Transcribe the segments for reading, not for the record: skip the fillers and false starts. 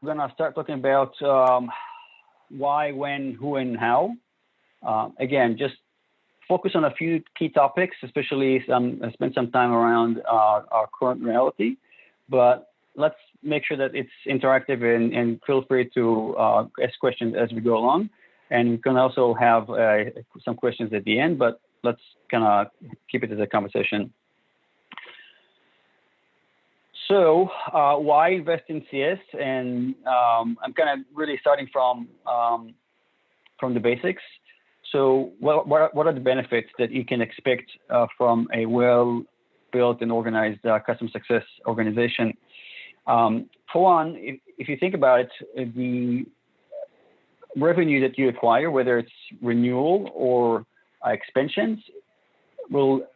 we're gonna start talking about why, when, who, and how. Again, just focus on a few key topics, especially spend some time around our current reality. But let's make sure that it's interactive and feel free to ask questions as we go along. And we can also have some questions at the end, but let's kind of keep it as a conversation. So why invest in CS? And I'm kind of really starting from the basics. So what are the benefits that you can expect from a well-built and organized customer success organization? For one, if you think about it, the revenue that you acquire, whether it's renewal or expansions, will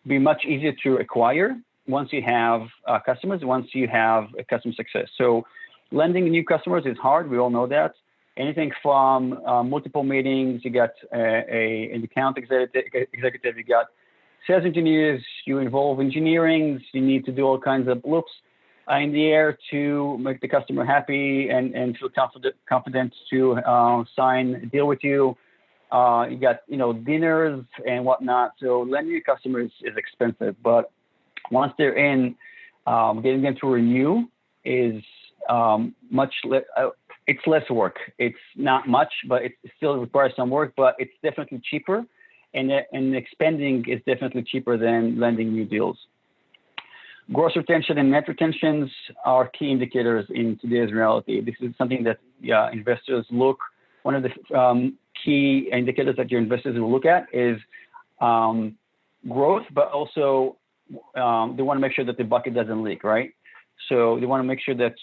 be much easier to acquire once you have customers, once you have a customer success. So landing new customers is hard. We all know that. Anything from multiple meetings, you got an account executive, you got sales engineers, you involve engineering, you need to do all kinds of loops in the air to make the customer happy and feel confident to sign a deal with you. You got, dinners and whatnot. So landing new customers is expensive, but once they're in, getting them to renew is it's less work. It's not much, but it still requires some work, but it's definitely cheaper. And expanding is definitely cheaper than landing new deals. Gross retention and net retentions are key indicators in today's reality. This is something that investors look. One of the key indicators that your investors will look at is growth, but also they want to make sure that the bucket doesn't leak, right? So they want to make sure that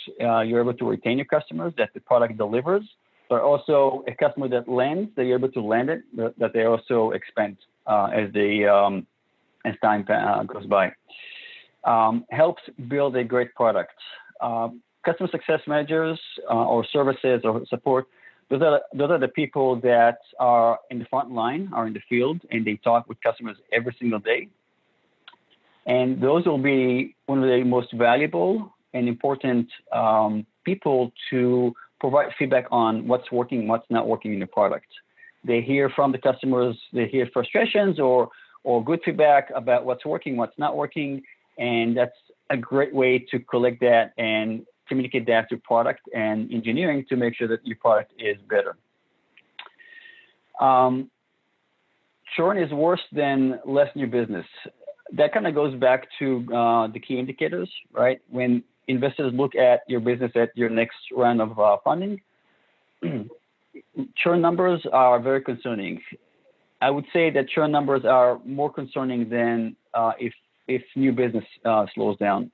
you're able to retain your customers, that the product delivers, but also a customer that lands, that you're able to land it, that they also expand as time goes by. Helps build a great product. Customer success managers or services or support, those are the people that are in the front line, are in the field, and they talk with customers every single day. And those will be one of the most valuable and important people to provide feedback on what's working, what's not working in the product. They hear from the customers, they hear frustrations or good feedback about what's working, what's not working. And that's a great way to collect that and communicate that to product and engineering to make sure that your product is better. Churn is worse than less new business. That kind of goes back to the key indicators, right? When investors look at your business at your next round of funding, churn numbers are very concerning. I would say that churn numbers are more concerning than if new business slows down,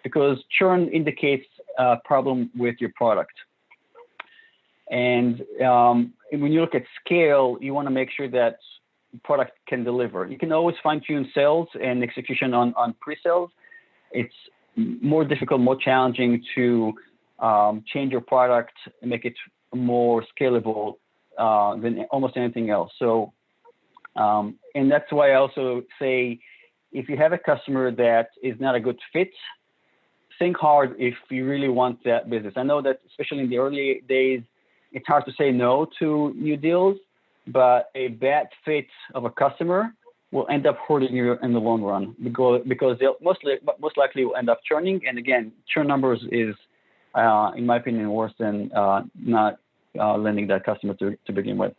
because churn indicates a problem with your product. And when you look at scale, you want to make sure that product can deliver. You can always fine-tune sales and execution on pre-sales. It's more difficult, more challenging to change your product and make it more scalable than almost anything else. So, and that's why I also say, if you have a customer that is not a good fit, think hard if you really want that business. I know that especially in the early days, it's hard to say no to new deals, but a bad fit of a customer will end up hurting you in the long run because they'll most likely will end up churning. And again, churn numbers is, in my opinion, worse than not lending that customer to begin with.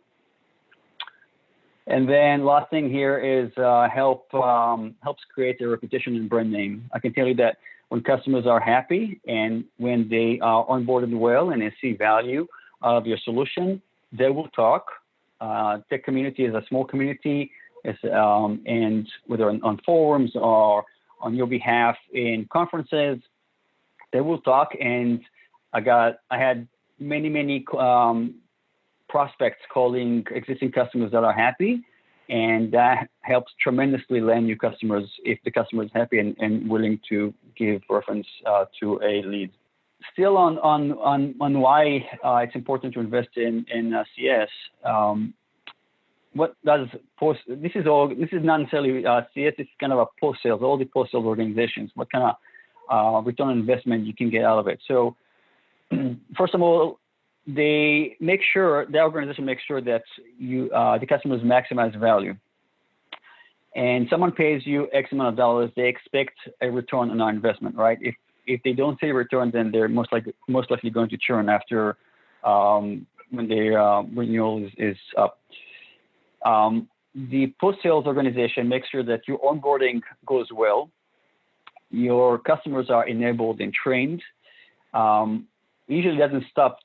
And then last thing here is helps create a reputation and brand name. I can tell you that when customers are happy and when they are onboarded well and they see value of your solution, they will talk. Tech community is a small community, and whether on forums or on your behalf in conferences, they will talk. And I had many prospects calling existing customers that are happy, and that helps tremendously land new customers if the customer is happy and willing to give reference to a lead. Still on why it's important to invest in CS. What does post? This is not necessarily CS. It's kind of a post sales. All the post sales organizations. What kind of return on investment you can get out of it? So first of all, the organization makes sure that the customers maximize value. And someone pays you X amount of dollars, they expect a return on our investment, right? If they don't see a return, then they're most likely going to churn after when their renewal is up. The post-sales organization makes sure that your onboarding goes well, your customers are enabled and trained. Usually doesn't stop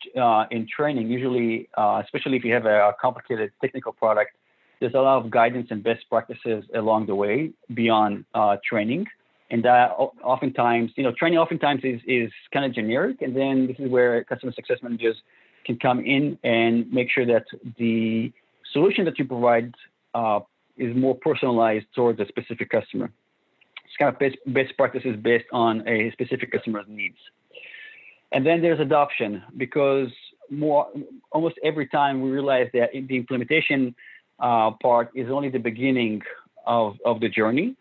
in training. Usually, especially if you have a complicated technical product, there's a lot of guidance and best practices along the way beyond training. And that oftentimes, training oftentimes is kind of generic. And then this is where customer success managers can come in and make sure that the solution that you provide is more personalized towards a specific customer. It's kind of best practices based on a specific customer's needs. And then there's adoption, because almost every time we realize that the implementation part is only the beginning of the journey.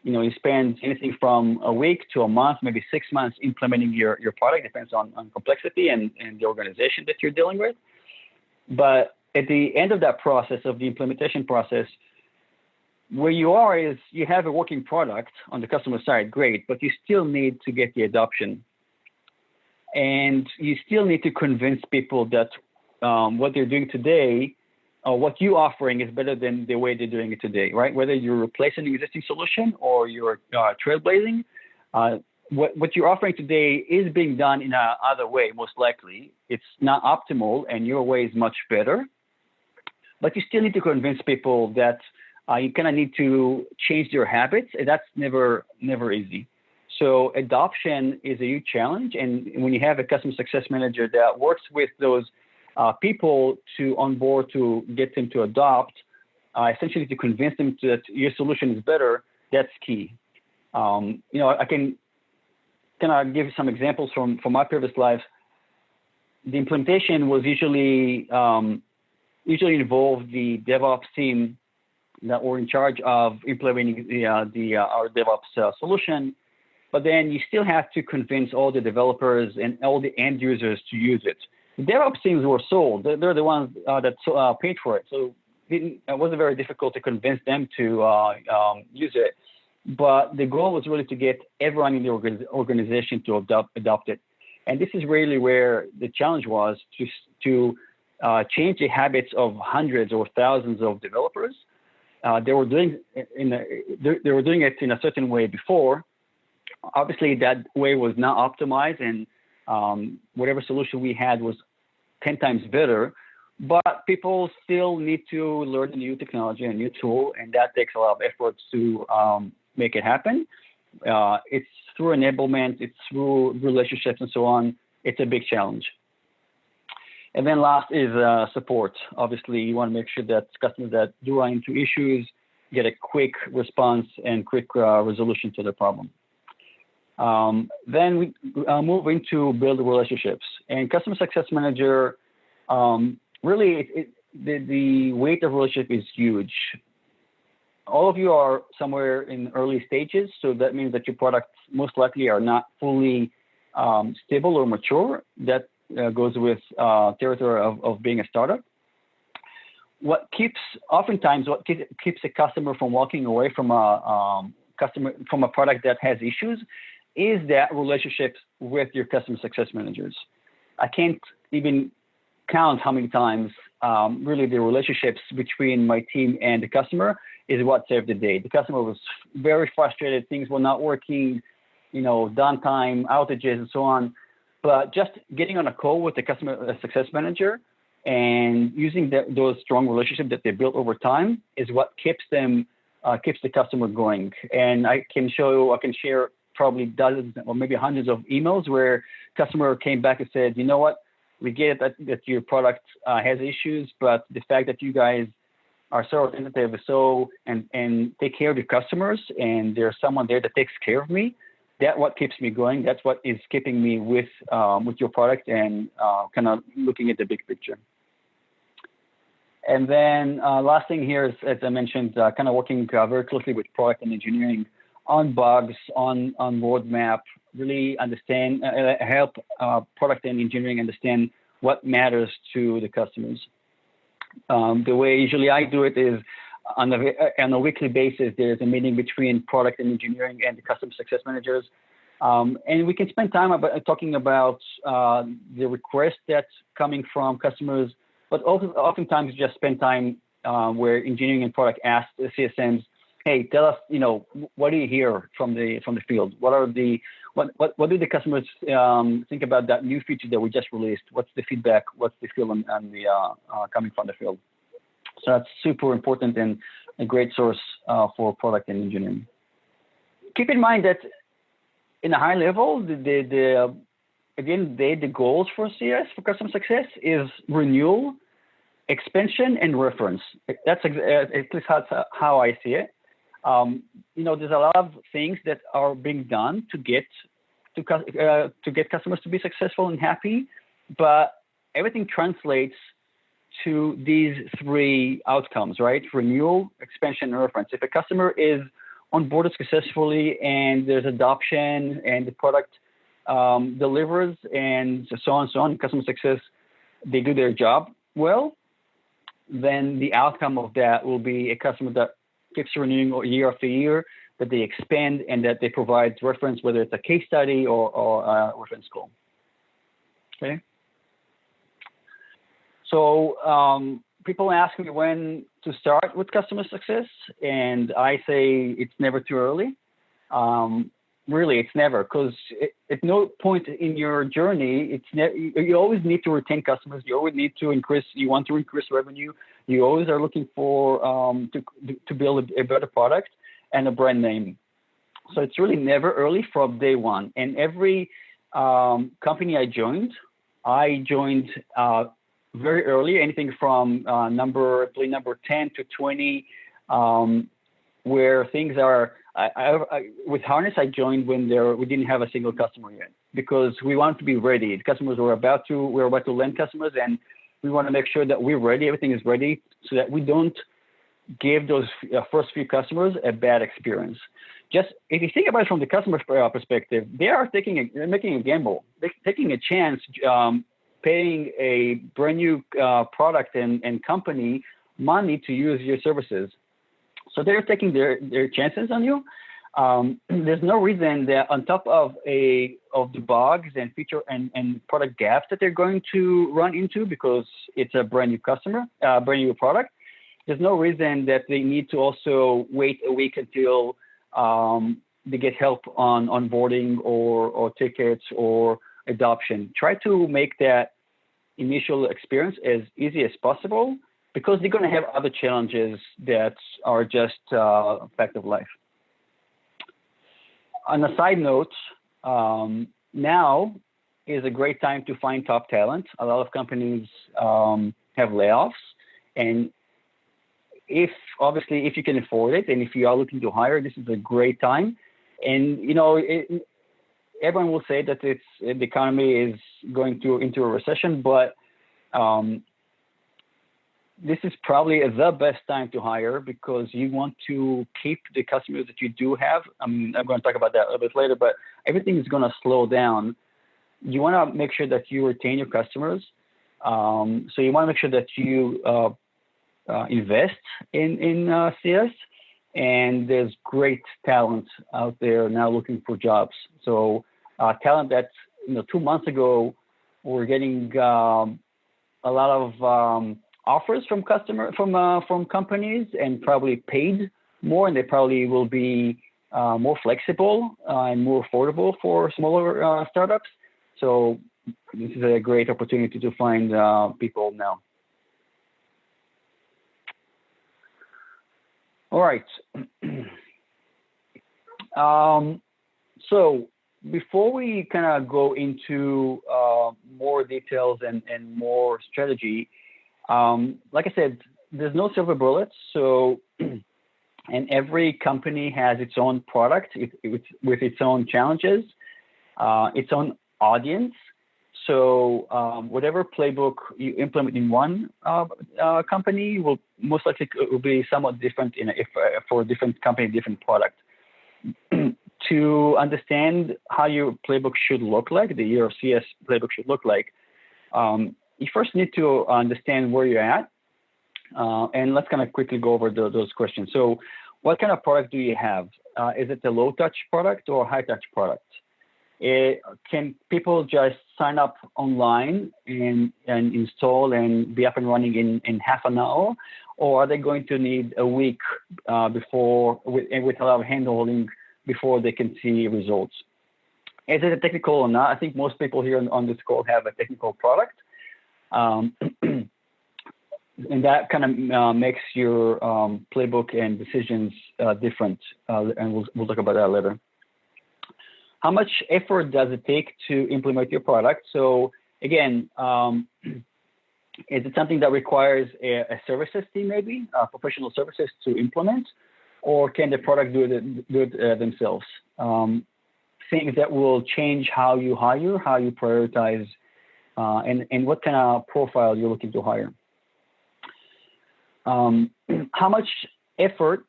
You spend anything from a week to a month, maybe 6 months implementing your product, depends on complexity and the organization that you're dealing with. But at the end of that process, of the implementation process, where you are is you have a working product on the customer side, great, but you still need to get the adoption. And you still need to convince people that what they're doing today, what you're offering is better than the way they're doing it today, right? Whether you're replacing an existing solution or you're trailblazing, what you're offering today is being done in another way, most likely. It's not optimal, and your way is much better. But you still need to convince people that you kind of need to change their habits, and that's never easy. So adoption is a huge challenge, and when you have a customer success manager that works with those people to onboard, to get them to adopt, essentially to convince them that your solution is better, that's key. I can kind of give some examples from my previous lives. The implementation was usually involved the DevOps team that were in charge of implementing our DevOps solution. But then you still have to convince all the developers and all the end users to use it. The DevOps teams were sold. They're the ones that paid for it. So it wasn't very difficult to convince them to use it. But the goal was really to get everyone in the organization to adopt it. And this is really where the challenge was, to change the habits of hundreds or thousands of developers. They were doing it in a certain way before. Obviously, that way was not optimized, and whatever solution we had was 10 times better. But people still need to learn a new technology, a new tool, and that takes a lot of effort to make it happen. It's through enablement, it's through relationships and so on. It's a big challenge. And then last is support. Obviously, you want to make sure that customers that do run into issues get a quick response and quick resolution to the problem. Then we move into build relationships. And customer success manager, really, the weight of relationship is huge. All of you are somewhere in early stages, so that means that your products most likely are not fully stable or mature. That goes with territory of being a startup. What keeps a customer from walking away from a product that has issues is that relationships with your customer success managers. I can't even count how many times really the relationships between my team and the customer is what saved the day. The customer was very frustrated, things were not working, downtime, outages, and so on. But just getting on a call with the customer success manager and using those strong relationships that they built over time is what keeps the customer going. And I can share probably dozens or maybe hundreds of emails where customer came back and said, you know what, we get it that your product has issues, but the fact that you guys are so attentive and take care of your customers, and there's someone there that takes care of me, that's what keeps me going. That's what is keeping me with your product and kind of looking at the big picture. And then last thing here is, as I mentioned, kind of working very closely with product and engineering on bugs, on roadmap, really understand, help product and engineering understand what matters to the customers. The way usually I do it is on a weekly basis, there's a meeting between product and engineering and the customer success managers. And we can spend time talking about the requests that's coming from customers, but also oftentimes just spend time where engineering and product ask the CSMs, hey, tell us, what do you hear from the field? What do the customers think about that new feature that we just released? What's the feedback? What's the feel on the coming from the field? So that's super important and a great source for product and engineering. Keep in mind that in a high level, at the end of the day, the goals for CS, for customer success, is renewal, expansion, and reference. That's at least how I see it. There's a lot of things that are being done to get customers to be successful and happy, but everything translates to these three outcomes, right? Renewal, expansion, and reference. If a customer is onboarded successfully and there's adoption and the product delivers and so on, customer success, they do their job well, then the outcome of that will be a customer that keeps renewing year after year, that they expand and that they provide reference, whether it's a case study or a reference call. Okay. So people ask me when to start with customer success, and I say it's never too early. Really, it's never, because at no point in your journey, you always need to retain customers. You always need to you want to increase revenue. You always are looking for to build a better product and a brand name. So it's really never early from day one. And every company I joined very early, anything from employee number 10 to 20, where things are. With Harness, I joined when we didn't have a single customer yet, because we wanted to be ready. The customers we're about to land customers, and we want to make sure that we're ready. Everything is ready, so that we don't give those first few customers a bad experience. Just if you think about it from the customer perspective, they're making a gamble. They're taking a chance, paying a brand new product and company money to use your services. So they're taking their chances on you. There's no reason that on top of the bugs and feature and product gaps that they're going to run into, because it's a brand new customer, brand new product, there's no reason that they need to also wait a week until they get help on onboarding or tickets or adoption. Try to make that initial experience as easy as possible, because they're going to have other challenges that are just fact of life. On a side note, now is a great time to find top talent. A lot of companies have layoffs, and if you can afford it, and if you are looking to hire, this is a great time. And everyone will say that the economy is going into a recession, but this is probably the best time to hire, because you want to keep the customers that you do have. I'm going to talk about that a little bit later, but everything is going to slow down. You want to make sure that you retain your customers. So you want to make sure that you invest in CS, and there's great talent out there now looking for jobs. So talent that 2 months ago we're getting a lot of offers from companies, and probably paid more, and they probably will be more flexible and more affordable for smaller startups. So this is a great opportunity to find people now. All right. So before we kind of go into more details and more strategy, like I said, there's no silver bullets. So, and every company has its own product with its own challenges, its own audience. So whatever playbook you implement in one company will most likely be somewhat different for a different company, different product. to understand how your playbook should look like, your CS playbook should look like, you first need to understand where you're at. And let's kind of quickly go over those questions. So what kind of product do you have? Is it a low-touch product or high-touch product? Can people just sign up online and install and be up and running in half an hour? Or are they going to need a week before, with a lot of hand-holding before they can see results? Is it a technical or not? I think most people here on this call have a technical product. And that kind of makes your playbook and decisions different. And we'll talk about that later. How much effort does it take to implement your product? So again, is it something that requires a services team, maybe professional services to implement, or can the product do it themselves? Things that will change how you hire, how you prioritize, and what kind of profile you're looking to hire. How much effort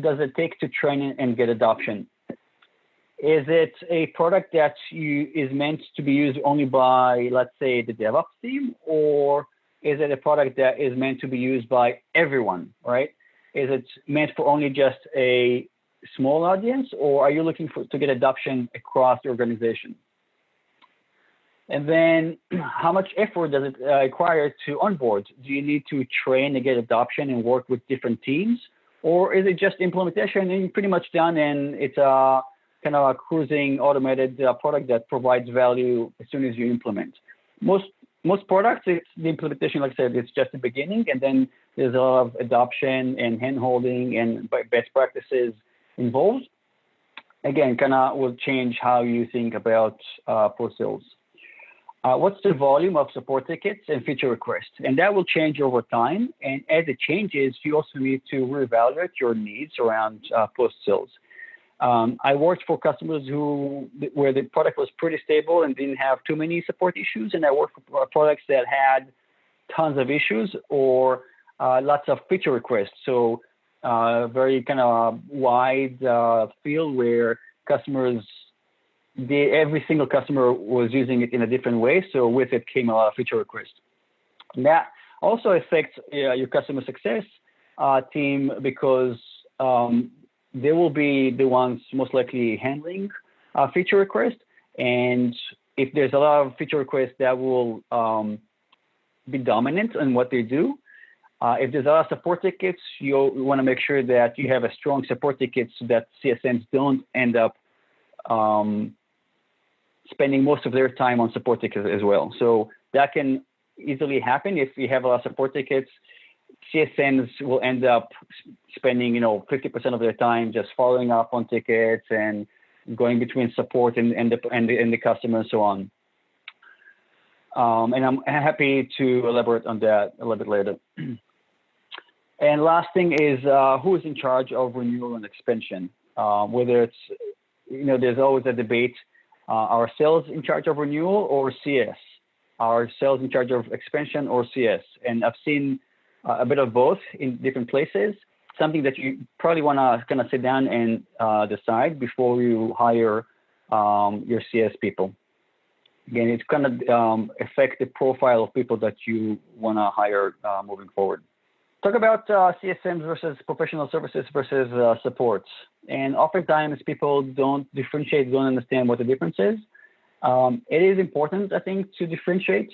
does it take to train and get adoption? Is it a product that is meant to be used only by, let's say, the DevOps team, or is it a product that is meant to be used by everyone, right? Is it meant for only just a small audience, or are you looking to get adoption across the organization? And then how much effort does it require to onboard? Do you need to train and get adoption and work with different teams? Or is it just implementation and you're pretty much done and it's a kind of a cruising automated product that provides value as soon as you implement? Most products, it's the implementation, like I said, it's just the beginning, and then there's a lot of adoption and hand-holding and best practices involved. Again, kind of will change how you think about post-sales. What's the volume of support tickets and feature requests? And that will change over time. And as it changes, you also need to reevaluate your needs around post-sales. I worked for customers where the product was pretty stable and didn't have too many support issues. And I worked for products that had tons of issues or lots of feature requests. So very kind of wide field where customers, every single customer was using it in a different way. So with it came a lot of feature requests. And that also affects your customer success team, because they will be the ones most likely handling feature requests. And if there's a lot of feature requests, that will be dominant in what they do. If there's a lot of support tickets, you want to make sure that you have a strong support ticket so that CSMs don't end up spending most of their time on support tickets as well. So that can easily happen. If you have a lot of support tickets, CSMs will end up spending, 50% of their time just following up on tickets and going between support and the customer and so on. And I'm happy to elaborate on that a little bit later. And last thing is who is in charge of renewal and expansion? Whether it's, there's always a debate. Our sales in charge of renewal or CS? Our sales in charge of expansion or CS? And I've seen a bit of both in different places. Something that you probably want to kind of sit down and decide before you hire your CS people. Again, it's going to affect the profile of people that you want to hire moving forward. Talk about CSMs versus professional services versus support. And oftentimes people don't differentiate, don't understand what the difference is. It is important, I think, to differentiate.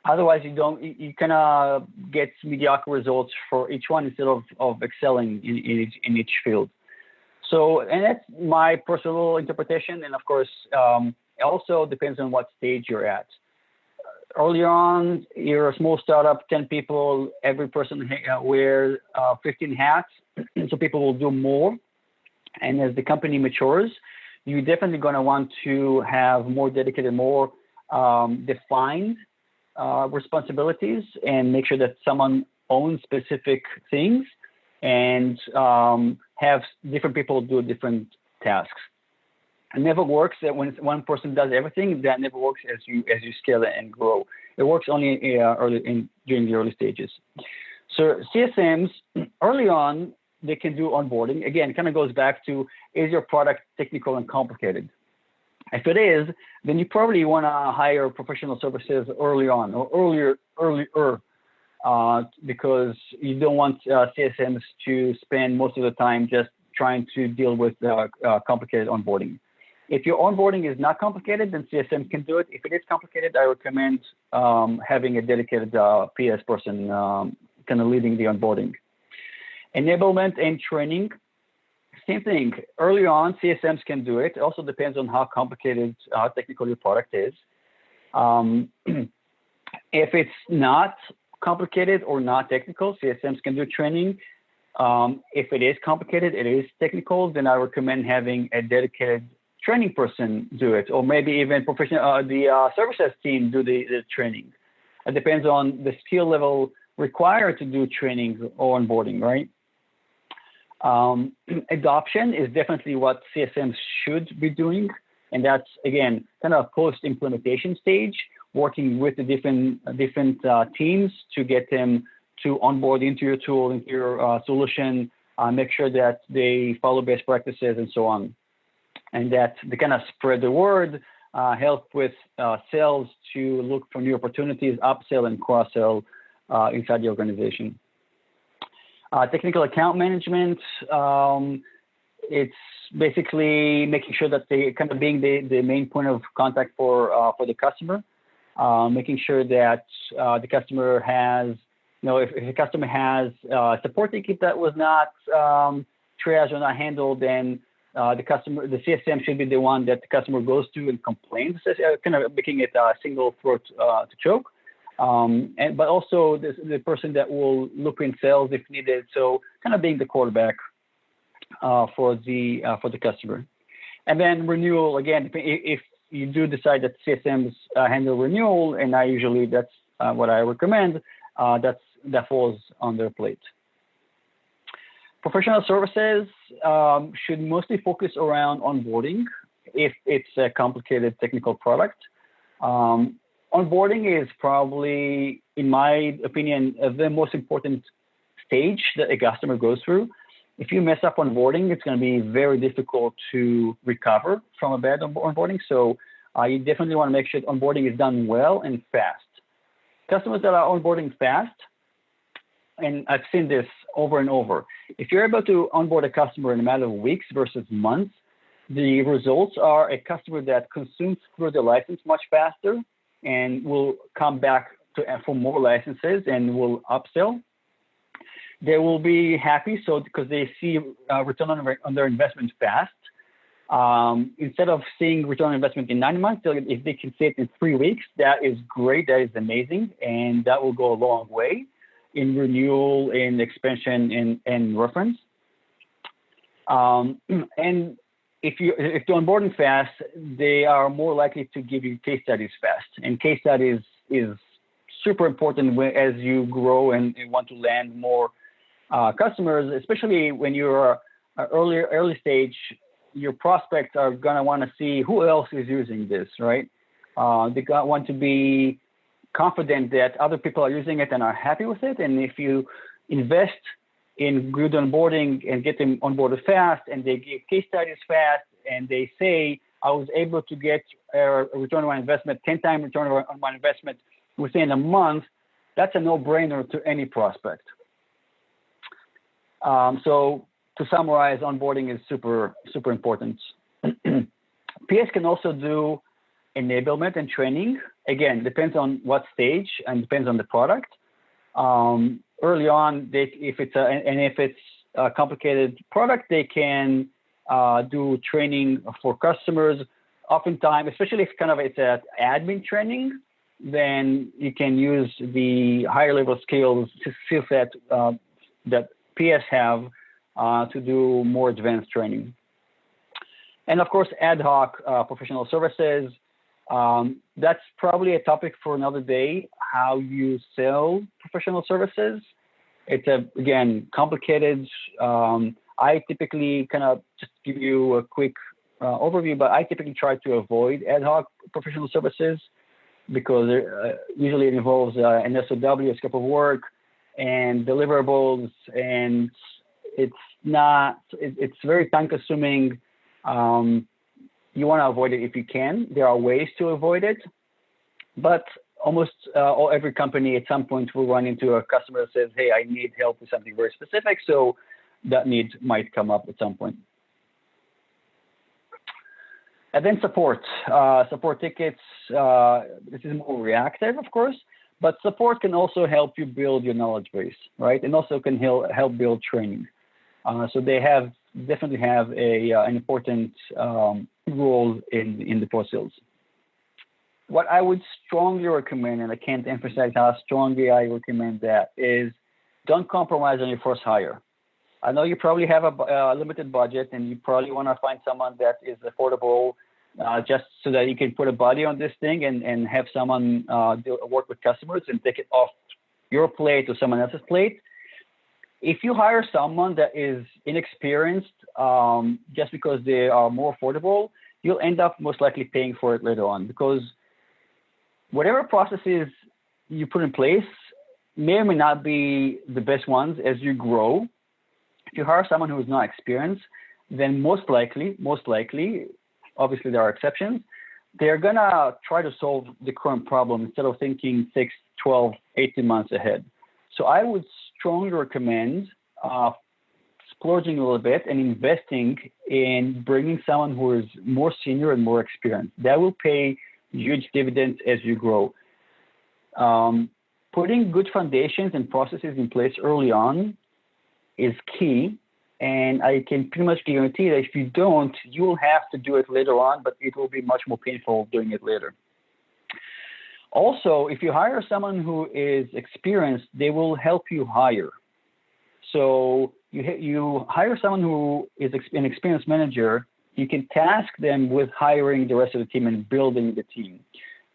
Otherwise, you kind of get mediocre results for each one instead of excelling in each field. So, and that's my personal interpretation. And of course, it also depends on what stage you're at. Earlier on, you're a small startup, 10 people, every person wears 15 hats, so people will do more. And as the company matures, you're definitely going to want to have more dedicated, more defined responsibilities, and make sure that someone owns specific things and have different people do different tasks. It never works that when one person does everything. That never works as you scale and grow. It works only during the early stages. So CSMs, early on, they can do onboarding. Again, it kind of goes back to, is your product technical and complicated? If it is, then you probably want to hire professional services early on or earlier, because you don't want CSMs to spend most of the time just trying to deal with complicated onboarding. If your onboarding is not complicated, then CSM can do it. If it is complicated, I recommend having a dedicated PS person kind of leading the onboarding. Enablement and training, same thing. Early on, CSMs can do it. It also depends on how complicated, how technical your product is. If it's not complicated or not technical, CSMs can do training. If it is complicated, it is technical, then I recommend having a dedicated training person do it, or maybe even the services team do the training. It depends on the skill level required to do training or onboarding, right? Adoption is definitely what CSMs should be doing. And that's, again, kind of post-implementation stage, working with the different teams to get them to onboard into your tool, into your solution, make sure that they follow best practices and so on. And that they kind of spread the word, help with sales to look for new opportunities, upsell and cross-sell inside the organization. Technical account management, it's basically making sure that they kind of being the main point of contact for the customer, making sure that the customer has, if the customer has a support ticket that was not triaged or not handled, then the CSM should be the one that the customer goes to and complains, kind of making it a single throat to choke. But also the person that will look in sales if needed. So kind of being the quarterback for the customer. And then renewal, again, if you do decide that CSMs handle renewal, and that's what I recommend, that falls on their plate. Professional services should mostly focus around onboarding if it's a complicated technical product. Onboarding is probably, in my opinion, the most important stage that a customer goes through. If you mess up onboarding, it's going to be very difficult to recover from a bad onboarding. So you definitely want to make sure that onboarding is done well and fast. Customers that are onboarding fast, and I've seen this over and over, if you're able to onboard a customer in a matter of weeks versus months, the results are a customer that consumes through the license much faster and will come back for more licenses and will upsell. They will be happy because they see return on their investment fast. Instead of seeing return on investment in 9 months, if they can see it in 3 weeks, that is great. That is amazing. And that will go a long way in renewal, in expansion, and reference. And if they're onboarding fast, they are more likely to give you case studies fast. And case studies is super important as you grow and want to land more customers, especially when you're early stage. Your prospects are going to want to see who else is using this, right? They want to be confident that other people are using it and are happy with it. And if you invest in good onboarding and get them onboarded fast, and they give case studies fast, and they say, I was able to get a return on my investment, 10-time return on my investment within a month, that's a no-brainer to any prospect. So to summarize, onboarding is super, super important. PS can also do enablement and training. Again, depends on what stage and depends on the product. Early on, if it's a complicated product, they can do training for customers. Oftentimes, especially if it's an admin training, then you can use the higher level skill set that PS have to do more advanced training. And of course, ad hoc professional services. That's probably a topic for another day, how you sell professional services. It's again, complicated. I typically just give you a quick overview, but I typically try to avoid ad hoc professional services because usually it involves an SOW, a scope of work, and deliverables, and it's it's very time consuming. You want to avoid it if you can. There are ways to avoid it, but almost every company at some point will run into a customer that says, hey, I need help with something very specific. So that need might come up at some point. And then support tickets. This is more reactive, of course, but support can also help you build your knowledge base, right? And also can help build training. So they definitely have an important role in the post-sales. What I would strongly recommend, and I can't emphasize how strongly I recommend that, is don't compromise on your first hire. I know you probably have a limited budget and you probably want to find someone that is affordable just so that you can put a body on this thing and have someone work with customers and take it off your plate or someone else's plate. If you hire someone that is inexperienced just because they are more affordable, you'll end up most likely paying for it later on, because whatever processes you put in place may or may not be the best ones as you grow. If you hire someone who is not experienced, then most likely, obviously there are exceptions, they're gonna try to solve the current problem instead of thinking 6, 12, 18 months ahead. So I would strongly recommend splurging a little bit and investing in bringing someone who is more senior and more experienced. That will pay huge dividends as you grow. Putting good foundations and processes in place early on is key. And I can pretty much guarantee that if you don't, you will have to do it later on, but it will be much more painful doing it later. Also, if you hire someone who is experienced, they will help you hire. So you hire someone who is an experienced manager, you can task them with hiring the rest of the team and building the team.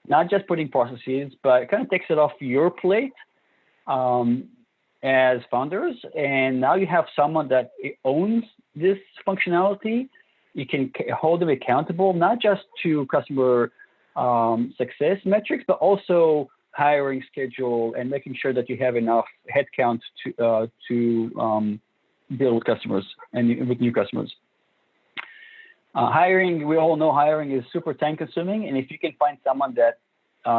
Not just putting processes, but it kind of takes it off your plate as founders. And now you have someone that owns this functionality. You can hold them accountable, not just to customer success metrics, but also hiring schedule and making sure that you have enough headcount to deal with customers and with new customers. Hiring, we all know hiring is super time consuming. And if you can find someone that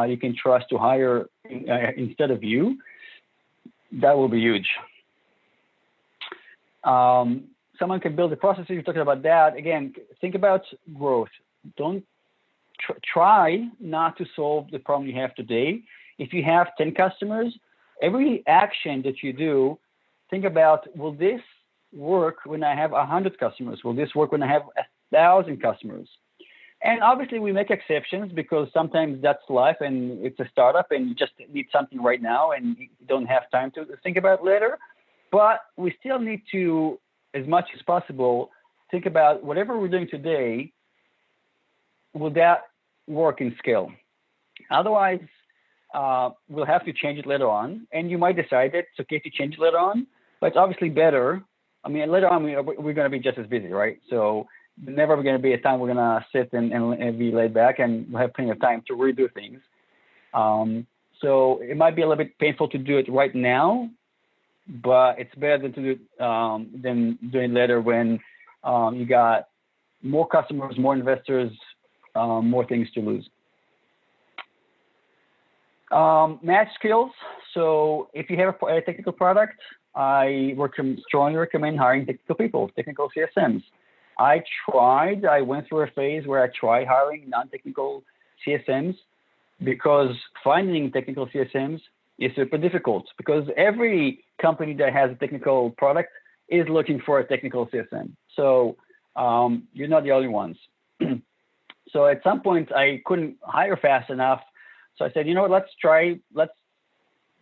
you can trust to hire instead of you, that will be huge. Someone can build the processes. You're talking about that. Again, think about growth. Don't try not to solve the problem you have today. If you have 10 customers, every action that you do, think about, will this work when I have 100 customers? Will this work when I have 1,000 customers? And obviously we make exceptions because sometimes that's life and it's a startup and you just need something right now and you don't have time to think about it later. But we still need to, as much as possible, think about whatever we're doing today, will that work in scale? Otherwise, we'll have to change it later on. And you might decide that it's okay to change it later on, but it's obviously better. I mean, later on, we're going to be just as busy, right? So never going to be a time we're going to sit and be laid back, and we'll have plenty of time to redo things. So it might be a little bit painful to do it right now, but it's better than to do than doing later when you got more customers, more investors, more things to lose. Match skills. So if you have a technical product, I strongly recommend hiring technical people, technical CSMs. I went through a phase where I tried hiring non-technical CSMs because finding technical CSMs is super difficult, because every company that has a technical product is looking for a technical CSM. So you're not the only ones. So at some point I couldn't hire fast enough. So I said, you know what, let's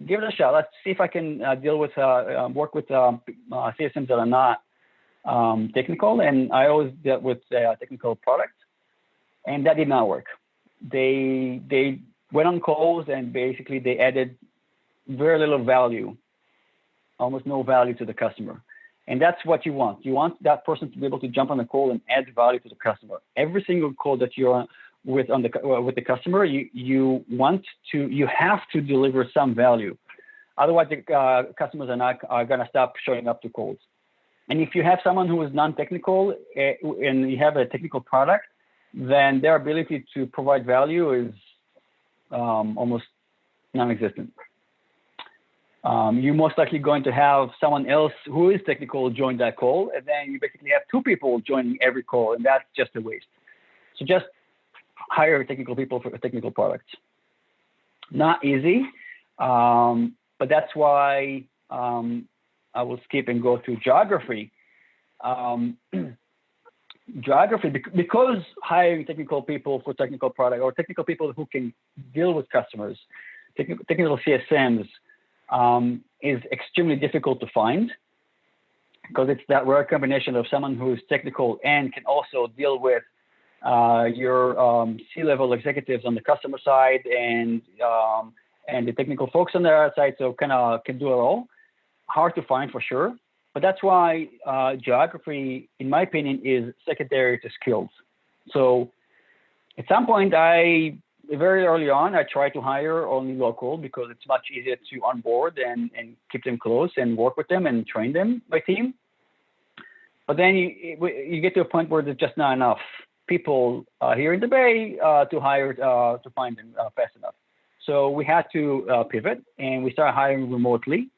give it a shot. Let's see if I can work with CSMs that are not technical. And I always dealt with technical products, and that did not work. They went on calls and basically they added very little value, almost no value to the customer. And that's what you want. You want that person to be able to jump on the call and add value to the customer. Every single call that you're on with the customer, you have to deliver some value. Otherwise, the customers are going to stop showing up to calls. And if you have someone who is non-technical and you have a technical product, then their ability to provide value is almost non-existent. You're most likely going to have someone else who is technical join that call, and then you basically have two people joining every call, and that's just a waste. So just hire technical people for technical products. Not easy, but that's why I will skip and go to geography. Geography, because hiring technical people for technical product or technical people who can deal with customers, technical CSMs, is extremely difficult to find, because it's that rare combination of someone who is technical and can also deal with your C-level executives on the customer side and the technical folks on the other side, so kind of can do it all. Hard to find for sure. But that's why geography, in my opinion, is secondary to skills. So at some point, very early on, I tried to hire only local because it's much easier to onboard and keep them close and work with them and train them by team. But then you get to a point where there's just not enough people here in the Bay to hire, to find them fast enough. So we had to pivot, and we started hiring remotely.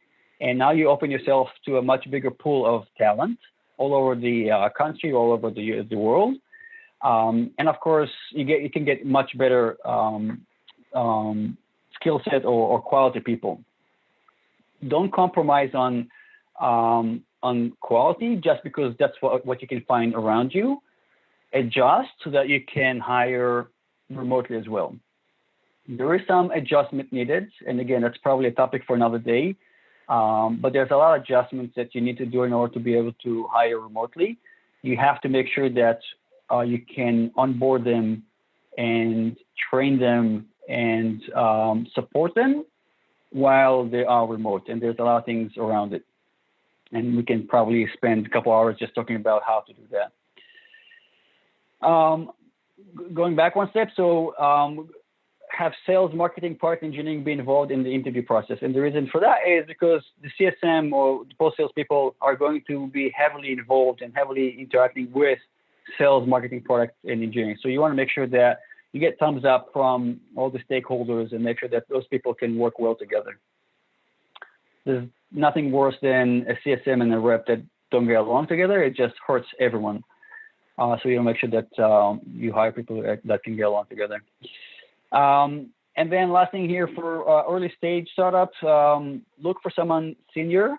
And now you open yourself to a much bigger pool of talent all over the country, all over the world. And of course, you can get much better skill set or quality people. Don't compromise on quality just because that's what you can find around you. Adjust so that you can hire remotely as well. There is some adjustment needed, and again, that's probably a topic for another day. But there's a lot of adjustments that you need to do in order to be able to hire remotely. You have to make sure that you can onboard them and train them and support them while they are remote. And there's a lot of things around it. And we can probably spend a couple hours just talking about how to do that. Going back one step, so have sales, marketing, product engineering be involved in the interview process. And the reason for that is because the CSM or the post-sales people are going to be heavily involved and heavily interacting with sales, marketing, product, and engineering. So you want to make sure that you get thumbs up from all the stakeholders and make sure that those people can work well together. There's nothing worse than a CSM and a rep that don't get along together. It just hurts everyone. So you want to make sure that you hire people that can get along together. And then last thing here for early stage startups, look for someone senior.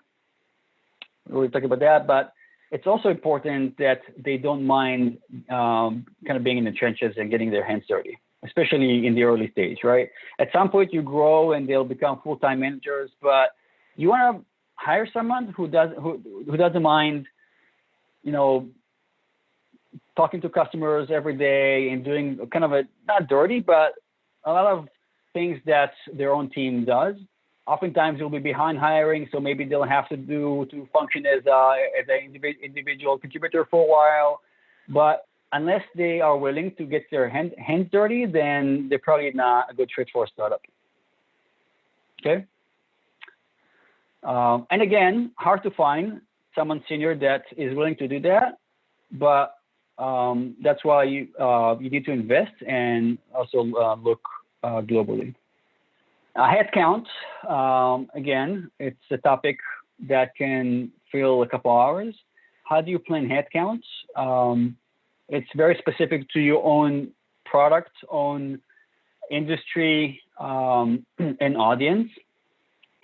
We'll talk about that, but it's also important that they don't mind kind of being in the trenches and getting their hands dirty, especially in the early stage, right? At some point you grow and they'll become full-time managers, but you want to hire someone who doesn't mind, talking to customers every day and doing kind of not dirty, but a lot of things that their own team does. Oftentimes you'll be behind hiring, so maybe they'll have to function as an individual contributor for a while. But unless they are willing to get their hands dirty, then they're probably not a good fit for a startup. Okay. And again, hard to find someone senior that is willing to do that, but that's why you need to invest and also look globally. Headcount, again, it's a topic that can fill a couple hours. How do you plan headcounts? It's very specific to your own product, own industry, and audience.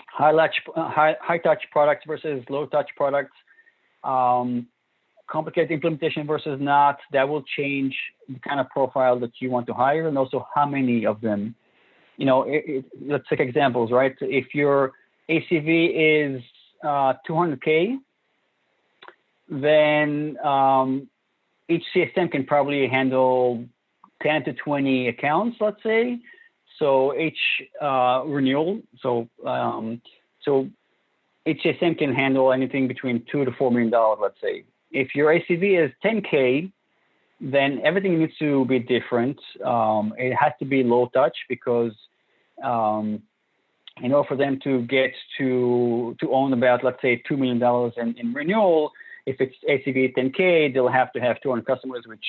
High touch products versus low touch products. Complicated implementation versus not, that will change the kind of profile that you want to hire and also how many of them. Let's take examples, right? If your ACV is 200K, then each CSM can probably handle 10 to 20 accounts, let's say. So each renewal, so each CSM can handle anything between $2 to $4 million, let's say. If your ACV is 10K, then everything needs to be different. It has to be low touch because for them to get to own about, let's say, $2 million in renewal, If it's ACV 10K, they'll have to have 200 customers, which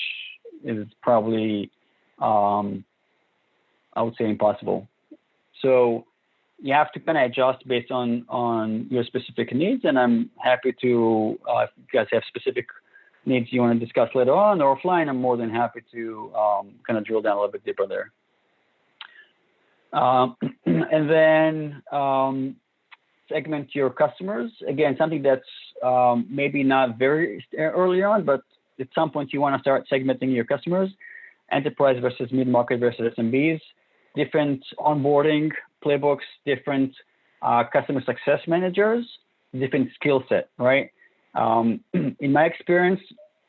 is probably, I would say, impossible. So you have to kind of adjust based on your specific needs. And I'm happy to, if you guys have specific needs you want to discuss later on or offline, I'm more than happy to kind of drill down a little bit deeper there. And then segment your customers. Again, something that's maybe not very early on, but at some point you want to start segmenting your customers, enterprise versus mid-market versus SMBs, different onboarding playbooks, different customer success managers, different skill set, right? In my experience,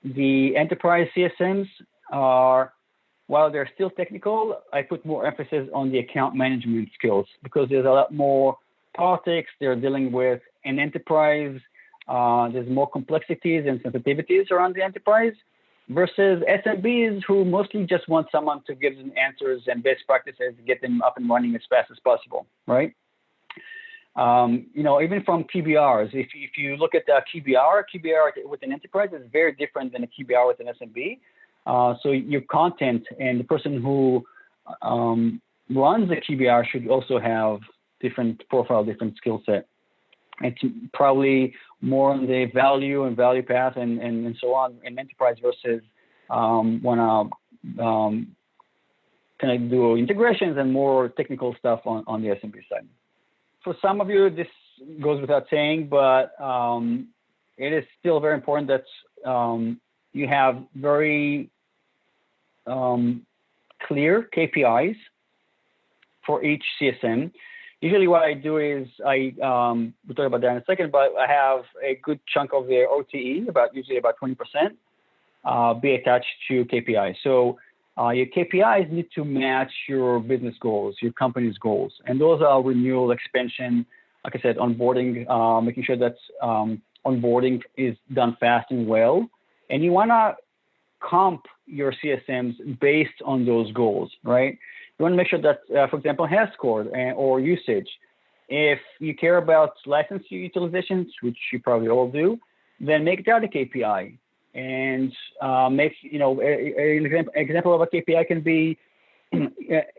the enterprise CSMs are, while they're still technical, I put more emphasis on the account management skills because there's a lot more politics. They're dealing with an enterprise. There's more complexities and sensitivities around the enterprise versus SMBs who mostly just want someone to give them answers and best practices to get them up and running as fast as possible, right? Even from QBRs, if you look at the QBR with an enterprise is very different than a QBR with an SMB. So your content and the person who runs the QBR should also have different profile, different skill set. It's probably more on the value and value path and so on in enterprise versus want to kind of do integrations and more technical stuff on the SMB side. For some of you, this goes without saying, but it is still very important that you have very clear KPIs for each CSM. Usually what I do is we'll talk about that in a second, but I have a good chunk of their OTE, usually about 20%, be attached to KPIs. So your KPIs need to match your business goals, your company's goals. And those are renewal, expansion, like I said, onboarding, making sure that onboarding is done fast and well. And you want to comp your CSMs based on those goals, right? You want to make sure that, for example, has scored or usage. If you care about license utilizations, which you probably all do, then make that a KPI. And make, an example of a KPI can be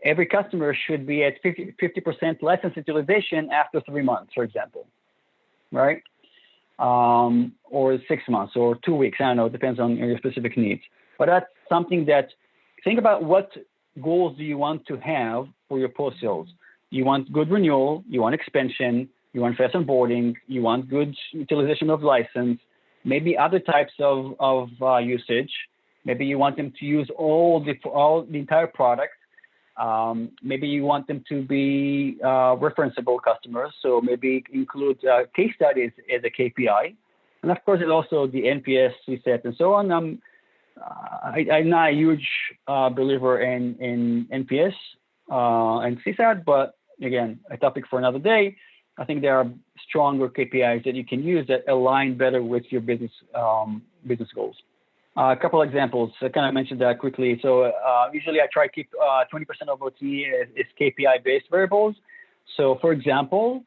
every customer should be at 50% license utilization after 3 months, for example, right? Or 6 months or 2 weeks. I don't know, it depends on your specific needs. But that's something that, think about what goals do you want to have for your post-sales. You want good renewal, you want expansion, you want fast onboarding, you want good utilization of license, maybe other types of usage. Maybe you want them to use all the entire product. Maybe you want them to be referenceable customers. So maybe include case studies as a KPI. And of course, it's also the NPS, CSAT, and so on. I'm not a huge believer in NPS and CSAT, but again, a topic for another day. I think there are stronger KPIs that you can use that align better with your business goals. A couple of examples. I kind of mentioned that quickly. So usually I try to keep 20% of OT is KPI-based variables. So for example,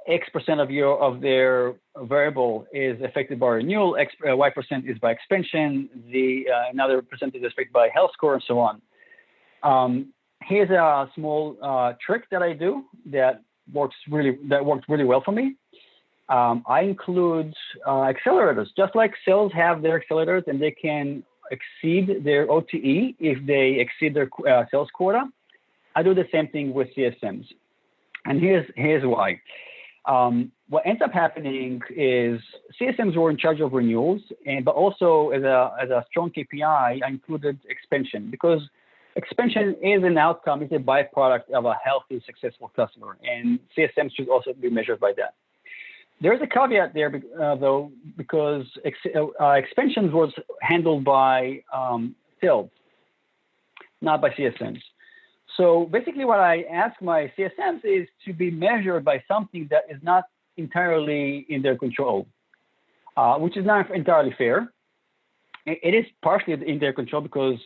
X% of their variable is affected by renewal, Y% is by expansion, another percentage is affected by health score, and so on. Here's a small trick that I do that works really well for me. I include accelerators, just like sales have their accelerators and they can exceed their OTE if they exceed their sales quota. I do the same thing with CSMs. And here's why. What ends up happening is CSMs were in charge of renewals, but also as a strong KPI, I included expansion because expansion is an outcome, is a byproduct of a healthy, successful customer, and CSMs should also be measured by that. There's a caveat there, though, because expansion was handled by sales, not by CSMs. So basically what I ask my CSMs is to be measured by something that is not entirely in their control, which is not entirely fair. It is partially in their control because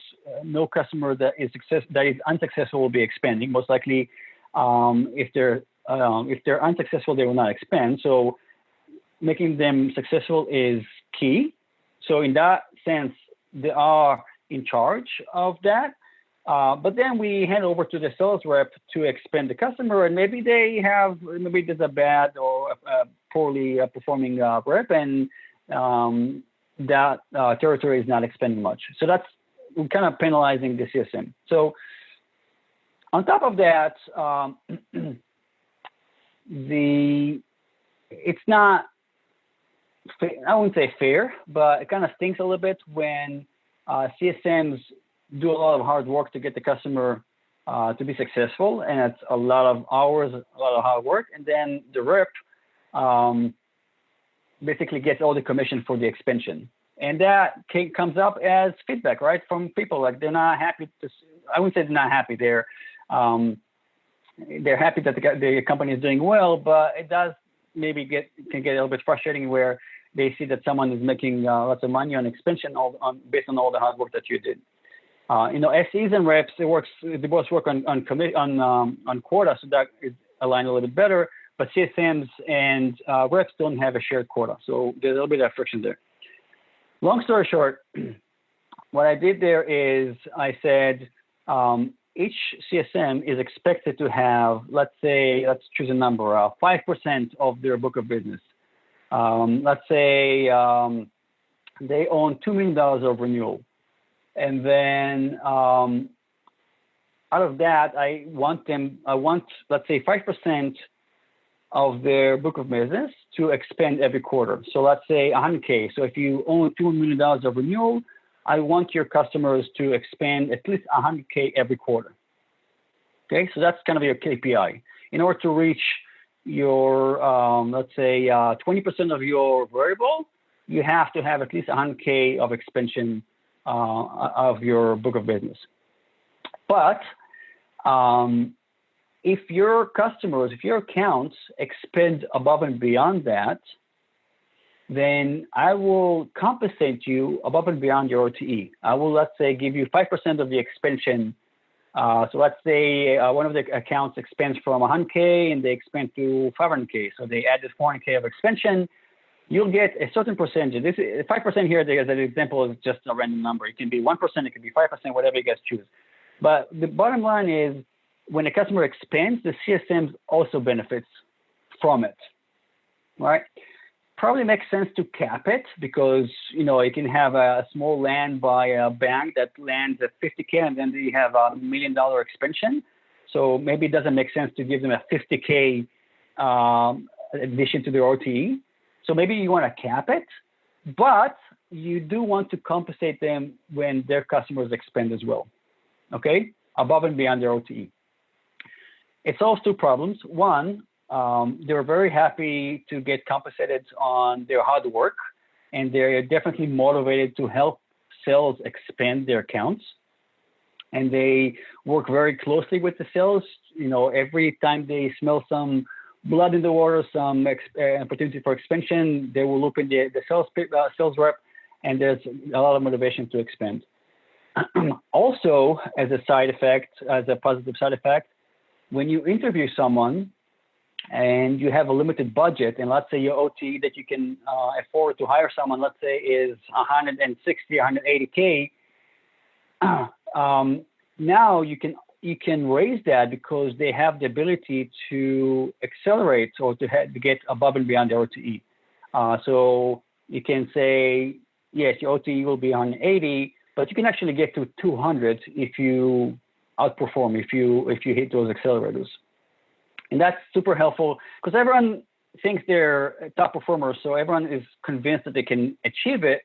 no customer that is unsuccessful will be expanding. Most likely, if they're unsuccessful, they will not expand. So making them successful is key. So in that sense, they are in charge of that. But then we hand over to the sales rep to expand the customer, and maybe there's a bad or a poorly performing rep, and that territory is not expanding much. So that's kind of penalizing the CSM. So on top of that, it's not, I wouldn't say fair, but it kind of stinks a little bit when CSMs do a lot of hard work to get the customer to be successful, and it's a lot of hours, a lot of hard work, and then the rep basically gets all the commission for the expansion. And that comes up as feedback, right, from people. Like, they're not happy I wouldn't say they're not happy. They're happy that the company is doing well, but it does maybe can get a little bit frustrating where they see that someone is making lots of money on expansion based on all the hard work that you did. SEs and reps, they both work on quota, so that is aligned a little bit better. But CSMs and reps don't have a shared quota, so there's a little bit of friction there. Long story short, what I did there is I said each CSM is expected to have, let's choose a number, 5% of their book of business. Let's say they own $2 million of renewal. And then out of that, I want, let's say, 5% of their book of business to expand every quarter. So let's say 100K. So if you own $2 million of renewal, I want your customers to expand at least 100K every quarter. Okay, so that's kind of your KPI. In order to reach your, let's say, 20% of your variable, you have to have at least 100K of expansion of your book of business. But if your customers, if your accounts expand above and beyond that, then I will compensate you above and beyond your OTE. I will, let's say, give you 5% of the expansion. So let's say one of the accounts expands from 100K and they expand to 500K. So they added 400K of expansion. You'll get a certain percentage. This is 5% here, as an example, is just a random number. It can be 1%, it can be 5%, whatever you guys choose. But the bottom line is, when a customer expands, the CSM also benefits from it, right? Probably makes sense to cap it because, you can have a small land by a bank that lands at 50K and then they have a $1 million expansion. So maybe it doesn't make sense to give them a 50K addition to their OTE. So maybe you want to cap it, but you do want to compensate them when their customers expand as well, okay? Above and beyond their OTE. It solves two problems. One, they're very happy to get compensated on their hard work, and they're definitely motivated to help sales expand their accounts. And they work very closely with the sales. Every time they smell some blood in the water, some opportunity for expansion, they will look in the sales rep, and there's a lot of motivation to expand. Also, as a side effect, as a positive side effect, when you interview someone and you have a limited budget, and let's say your OTE that you can afford to hire someone, let's say, is 160, 180K, now you can raise that because they have the ability to accelerate or to get above and beyond their OTE. So you can say, yes, your OTE will be 180, but you can actually get to 200 if you outperform, if you hit those accelerators. And that's super helpful because everyone thinks they're top performers, so everyone is convinced that they can achieve it.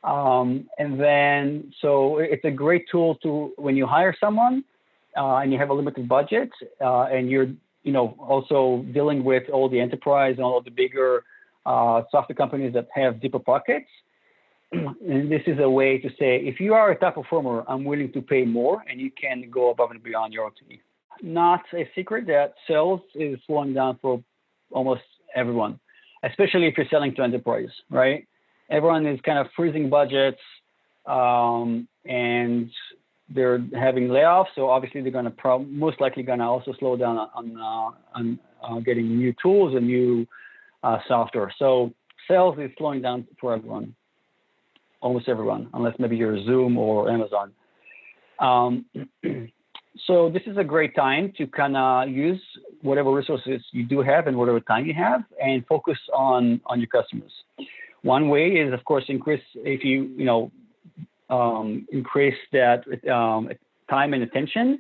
And then, so it's a great tool to, when you hire someone and you have a limited budget and you're, also dealing with all the enterprise and all the bigger software companies that have deeper pockets. And this is a way to say, if you are a top performer, I'm willing to pay more, and you can go above and beyond your OTE. Not a secret that sales is slowing down for almost everyone, especially if you're selling to enterprise, right? Everyone is kind of freezing budgets, and they're having layoffs. So obviously, they're going to most likely going to also slow down on getting new tools and new software. So sales is slowing down for everyone, almost everyone, unless maybe you're Zoom or Amazon. So this is a great time to kind of use whatever resources you do have and whatever time you have and focus on your customers. One way is, of course, increase that time and attention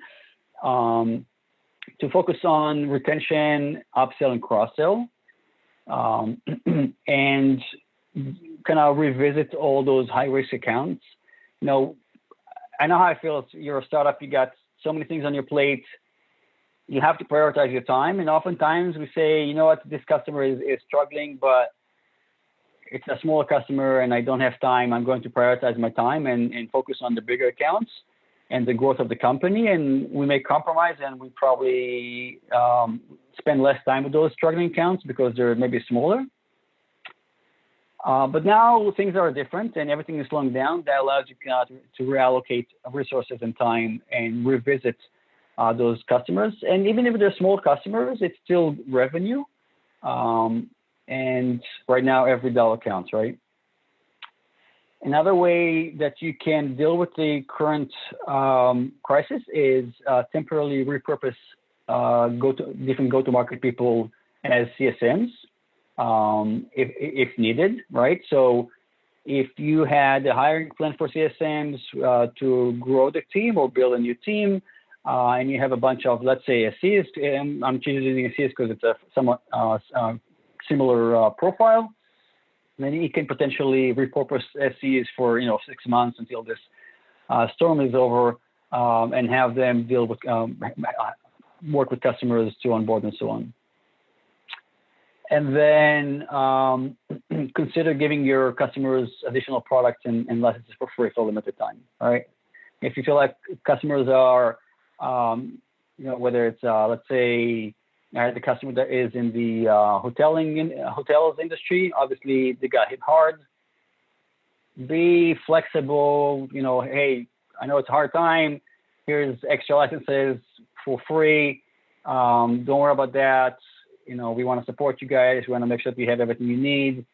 to focus on retention, upsell, and cross-sell, and kind of revisit all those high-risk accounts. I know how I feel. You're a startup. You got so many things on your plate. You have to prioritize your time. And oftentimes we say, you know what, this customer is struggling, but it's a smaller customer and I don't have time. I'm going to prioritize my time and focus on the bigger accounts and the growth of the company. And we may compromise and we probably spend less time with those struggling accounts because they're maybe smaller. But now things are different and everything is slowing down. That allows you to reallocate resources and time and revisit those customers. And even if they're small customers, it's still revenue. And right now, every dollar counts, right? Another way that you can deal with the current crisis is temporarily repurpose different go-to-market people as CSMs. If needed, right? So if you had a hiring plan for CSMs to grow the team or build a new team, and you have a bunch of, let's say, SEs, I'm choosing SEs because it's a somewhat similar profile, then you can potentially repurpose SEs for 6 months until this storm is over, and have them deal with work with customers to onboard and so on. And then consider giving your customers additional products and licenses for free for a limited time. All right. If you feel like customers are, whether it's let's say the customer that is in the hotels industry, obviously they got hit hard. Be flexible. Hey, I know it's a hard time. Here's extra licenses for free. Don't worry about that. We want to support you guys. We want to make sure that you have everything you need.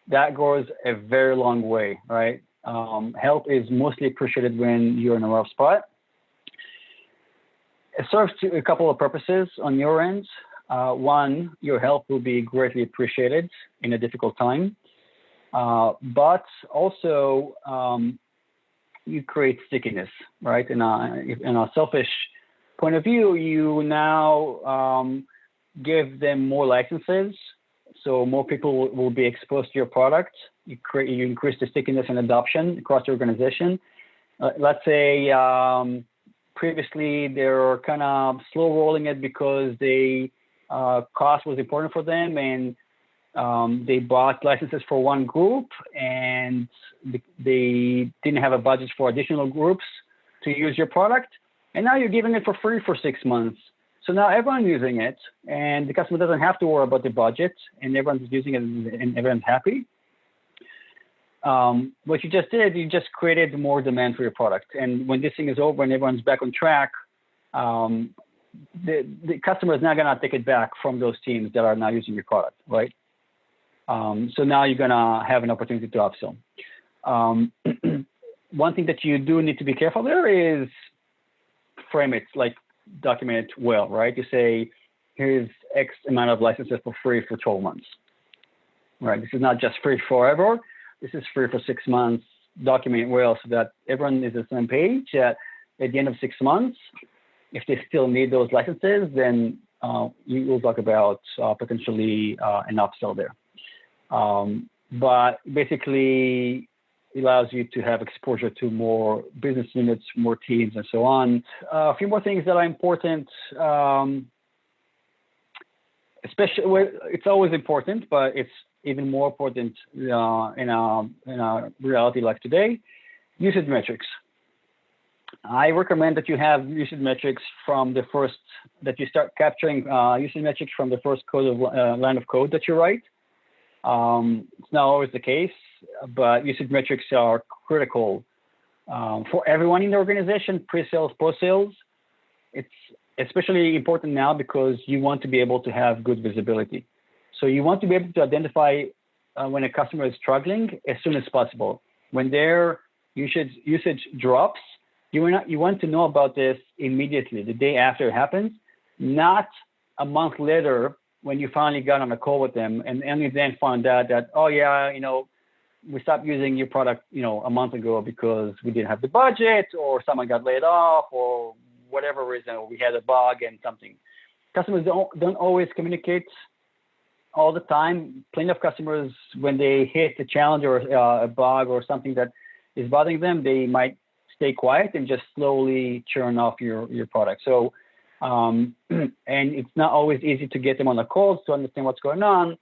That goes a very long way, right? Help is mostly appreciated when you're in a rough spot. It serves a couple of purposes on your end. One, your help will be greatly appreciated in a difficult time. But also, you create stickiness, right? In a selfish point of view, you now give them more licenses, so more people will be exposed to your product. You increase the stickiness and adoption across the organization. Let's say previously they were kind of slow rolling it because cost was important for them, and they bought licenses for one group, and they didn't have a budget for additional groups to use your product. And now you're giving it for free for 6 months. So now everyone's using it, and the customer doesn't have to worry about the budget, and everyone's using it, and everyone's happy. What you just did, you just created more demand for your product. And when this thing is over and everyone's back on track, the customer is not going to take it back from those teams that are now using your product, right? So now you're going to have an opportunity to upsell. One thing that you do need to be careful there is frame it, like document it well, right? You say, here's X amount of licenses for free for 12 months, right? This is not just free forever. This is free for 6 months. Document it well so that everyone is on the same page. At the end of 6 months, if they still need those licenses, then you will talk about potentially an upsell there. But basically, it allows you to have exposure to more business units, more teams, and so on. A few more things that are important. Especially, it's always important, but it's even more important in a reality like today. Usage metrics. I recommend that you have usage metrics from the first, that you start capturing usage metrics from the first line of code that you write. It's not always the case, but usage metrics are critical for everyone in the organization, pre-sales, post-sales. It's especially important now because you want to be able to have good visibility. So you want to be able to identify when a customer is struggling as soon as possible. When their usage drops, you want to know about this immediately, the day after it happens, not a month later when you finally got on a call with them and only then found out that, oh yeah, we stopped using your product, a month ago because we didn't have the budget or someone got laid off or whatever reason, or we had a bug and something. Customers don't always communicate all the time. Plenty of customers, when they hit a challenge or a bug or something that is bothering them, they might stay quiet and just slowly churn off your product. So, and it's not always easy to get them on the calls to understand what's going on.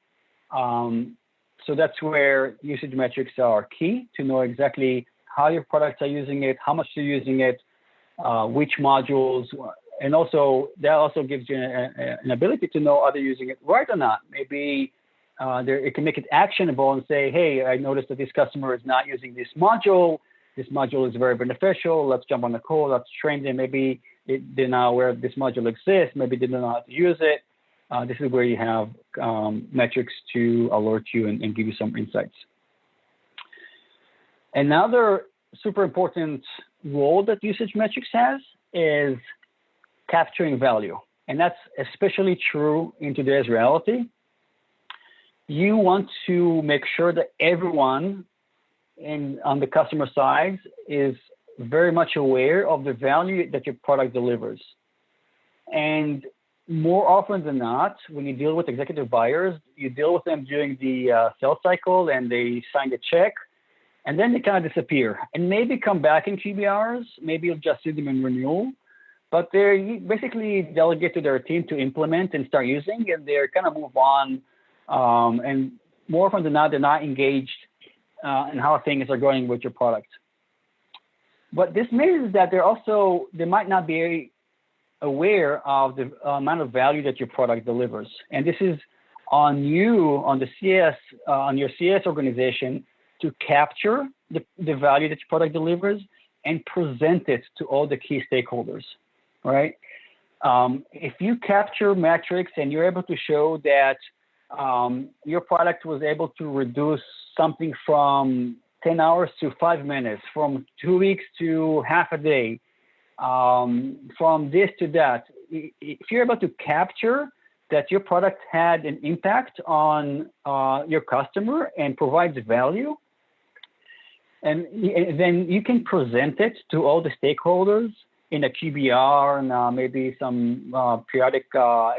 So that's where usage metrics are key, to know exactly how your products are using it, how much they're using it, which modules, and also that also gives you an ability to know are they using it right or not. Maybe it can make it actionable and say, hey, I noticed that this customer is not using this module. This module is very beneficial. Let's jump on the call. Let's train them. Maybe they're not aware this module exists. Maybe they don't know how to use it. This is where you have metrics to alert you and give you some insights. Another super important role that usage metrics has is capturing value. And that's especially true in today's reality. You want to make sure that everyone on the customer side is very much aware of the value that your product delivers. And more often than not, when you deal with executive buyers, you deal with them during the sales cycle and they sign the check, and then they kind of disappear and maybe come back in QBRs. Maybe you'll just see them in renewal, but they basically delegate to their team to implement and start using, and they're kind of move on. And more often than not, they're not engaged in how things are going with your product. But this means that they might not be aware of the amount of value that your product delivers. And this is on you, on the CS, on your CS organization, to capture the value that your product delivers and present it to all the key stakeholders, right? If you capture metrics and you're able to show that your product was able to reduce something from 10 hours to 5 minutes, from 2 weeks to half a day, from this to that, if you're able to capture that your product had an impact on your customer and provides value, and then you can present it to all the stakeholders in a QBR and maybe some periodic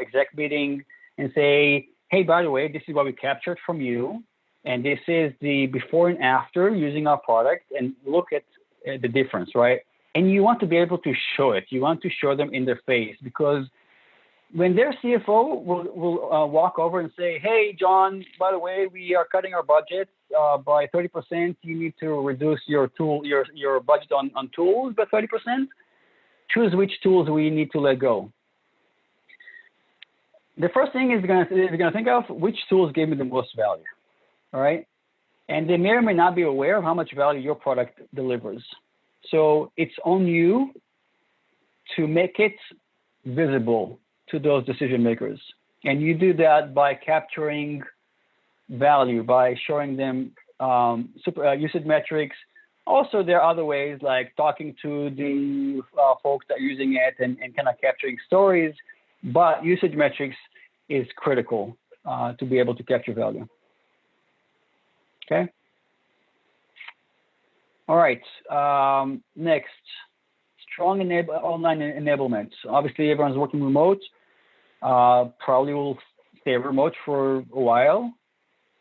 exec meeting and say, hey, by the way, this is what we captured from you, and this is the before and after using our product, and look at the difference, right? And you want to be able to show it. You want to show them in their face, because when their CFO will walk over and say, hey, John, by the way, we are cutting our budget by 30%. You need to reduce your budget on tools by 30%. Choose which tools we need to let go. The first thing is going to think of which tools gave me the most value, all right? And they may or may not be aware of how much value your product delivers. So it's on you to make it visible to those decision makers. And you do that by capturing value, by showing them usage metrics. Also, there are other ways like talking to the folks that are using it and kind of capturing stories. But usage metrics is critical to be able to capture value. Okay. All right. Next, strong online enablement. Obviously, everyone's working remote. Probably will stay remote for a while.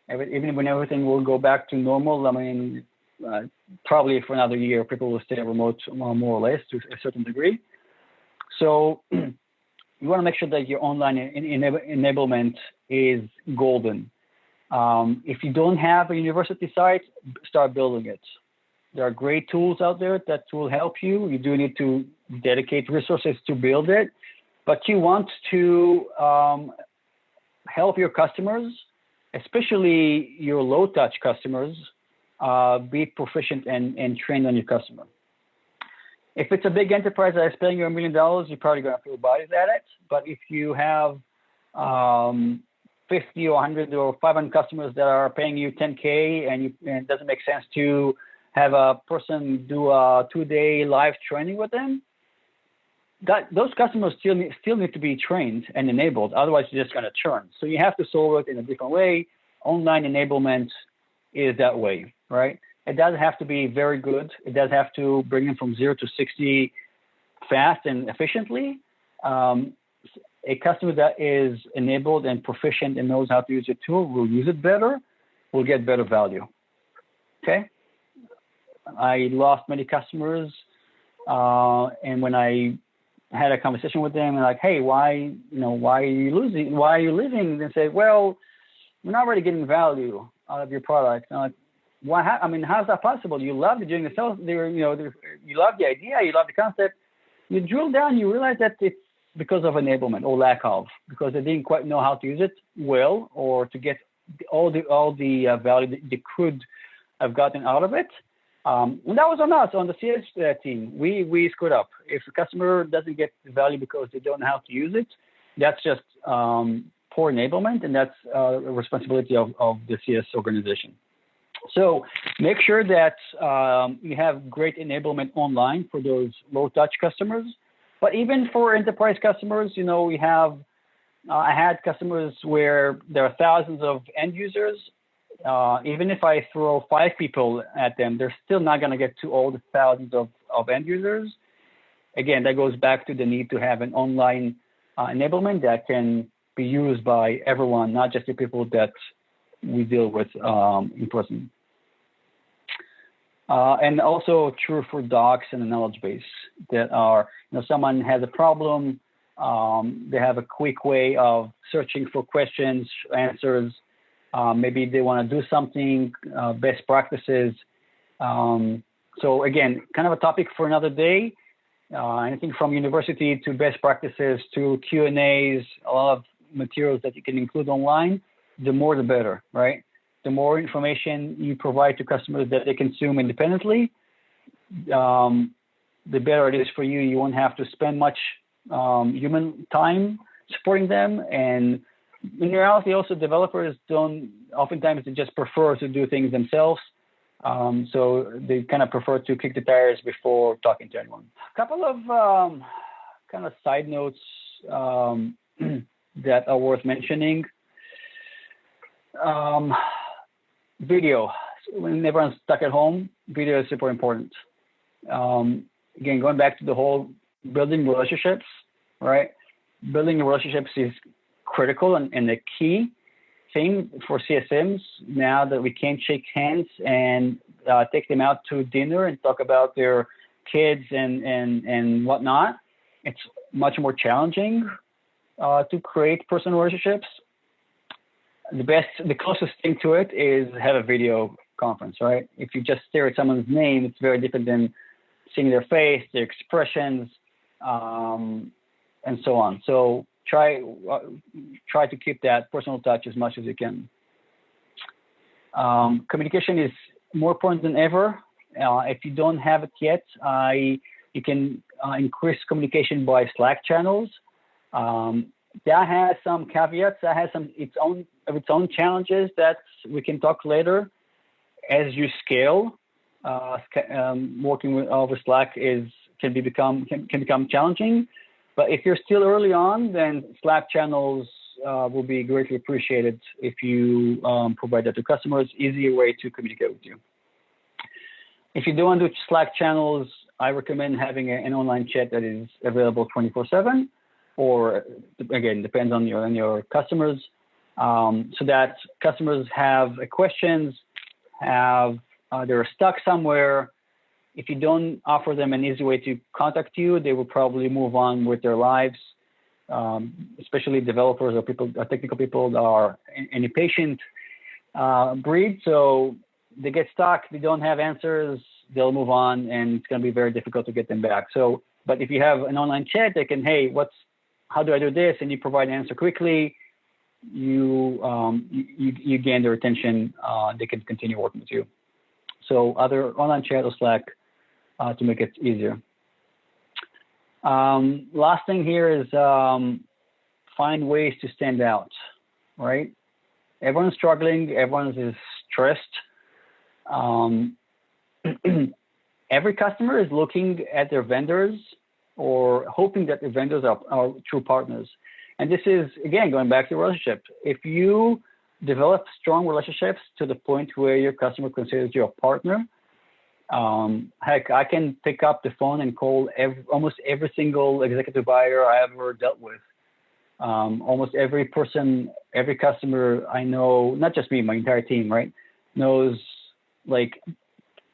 Even when everything will go back to normal, I mean, probably for another year, people will stay remote more or less to a certain degree. So you want to make sure that your online enablement is golden. If you don't have a university site, start building it. There are great tools out there that will help you. You do need to dedicate resources to build it, but you want to help your customers, especially your low-touch customers, be proficient and trained on your customer. If it's a big enterprise that is paying you $1 million, you're probably going to throw bodies at it. But if you have 50 or 100 or 500 customers that are paying you 10K, and it doesn't make sense to have a person do a 2-day live training with them, those customers still need to be trained and enabled. Otherwise, you're just going to churn. So you have to solve it in a different way. Online enablement is that way, right? It doesn't have to be very good. It does have to bring them from 0 to 60 fast and efficiently. A customer that is enabled and proficient and knows how to use the tool will use it better, will get better value. Okay? I lost many customers, and when I had a conversation with them and like, hey, why are you losing? Why are you leaving? They say, well, we're not really getting value out of your product. And I'm like, why? I mean, how's that possible? You love doing the sales. You love the idea. You love the concept. You drill down, you realize that it's because of enablement or lack of, because they didn't quite know how to use it well, or to get all the value that they could have gotten out of it. And that was on us, on the CS team. We screwed up. If the customer doesn't get the value because they don't know how to use it, that's just poor enablement, and that's a responsibility of the CS organization. So make sure that you have great enablement online for those low-touch customers. But even for enterprise customers, we have, I had customers where there are thousands of end users. Even if I throw 5 people at them, they're still not going to get to all the thousands of end users. Again, that goes back to the need to have an online enablement that can be used by everyone, not just the people that we deal with in person. And also true for docs and the knowledge base that are, someone has a problem, they have a quick way of searching for questions, answers, maybe they want to do something, best practices. So again, kind of a topic for another day, anything from university to best practices to Q&As, a lot of materials that you can include online, the more the better, right? The more information you provide to customers that they consume independently, the better it is for you. You won't have to spend much human time supporting them. And in reality, also developers oftentimes they just prefer to do things themselves. So they kind of prefer to kick the tires before talking to anyone. A couple of kind of side notes that are worth mentioning. Video. When everyone's stuck at home, video is super important. Again, going back to the whole building relationships, right? Building relationships is critical and the key thing for CSMs now that we can't shake hands and take them out to dinner and talk about their kids and whatnot. It's much more challenging to create personal relationships. The closest thing to it is have a video conference, right? If you just stare at someone's name, it's very different than seeing their face, their expressions, and so on. So try to keep that personal touch as much as you can. Communication is more important than ever. If you don't have it yet, you can increase communication by Slack channels. That has some caveats. That has its own challenges that we can talk later. As you scale, working over Slack can become challenging. But if you're still early on, then Slack channels will be greatly appreciated if you provide that to customers. Easier way to communicate with you. If you don't want to do Slack channels, I recommend having an online chat that is available 24/7. Or again, depends on your customers, so that customers have questions, they're stuck somewhere. If you don't offer them an easy way to contact you, they will probably move on with their lives. Especially developers or technical people that are an impatient breed, so they get stuck, they don't have answers, they'll move on, and it's going to be very difficult to get them back. So, but if you have an online chat, they can, hey, how do I do this? And you provide an answer quickly. You gain their attention. They can continue working with you. So either online chat or Slack to make it easier. Last thing here is find ways to stand out, right? Everyone's struggling. Everyone is stressed. Every customer is looking at their vendors or hoping that the vendors are true partners. And this is, again, going back to relationship. If you develop strong relationships to the point where your customer considers you a partner, heck, I can pick up the phone and call almost every single executive buyer I ever dealt with. Almost every person, every customer I know, not just me, my entire team, right, knows like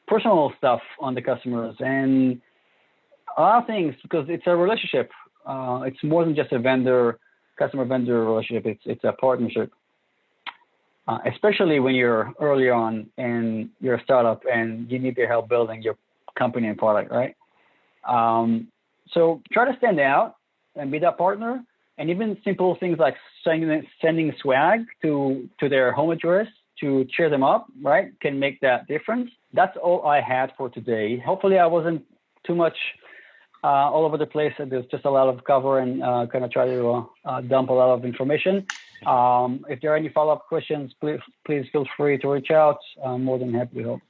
personal stuff on the customers and a lot of things because it's a relationship. It's more than just a customer-vendor relationship. It's a partnership. Especially when you're early on and you're a startup and you need their help building your company and product, right? So try to stand out and be that partner. And even simple things like sending swag to their home address to cheer them up, right, can make that difference. That's all I had for today. Hopefully I wasn't too much all over the place. There's just a lot of cover and kind of try to dump a lot of information. If there are any follow-up questions, please feel free to reach out. I'm more than happy to help.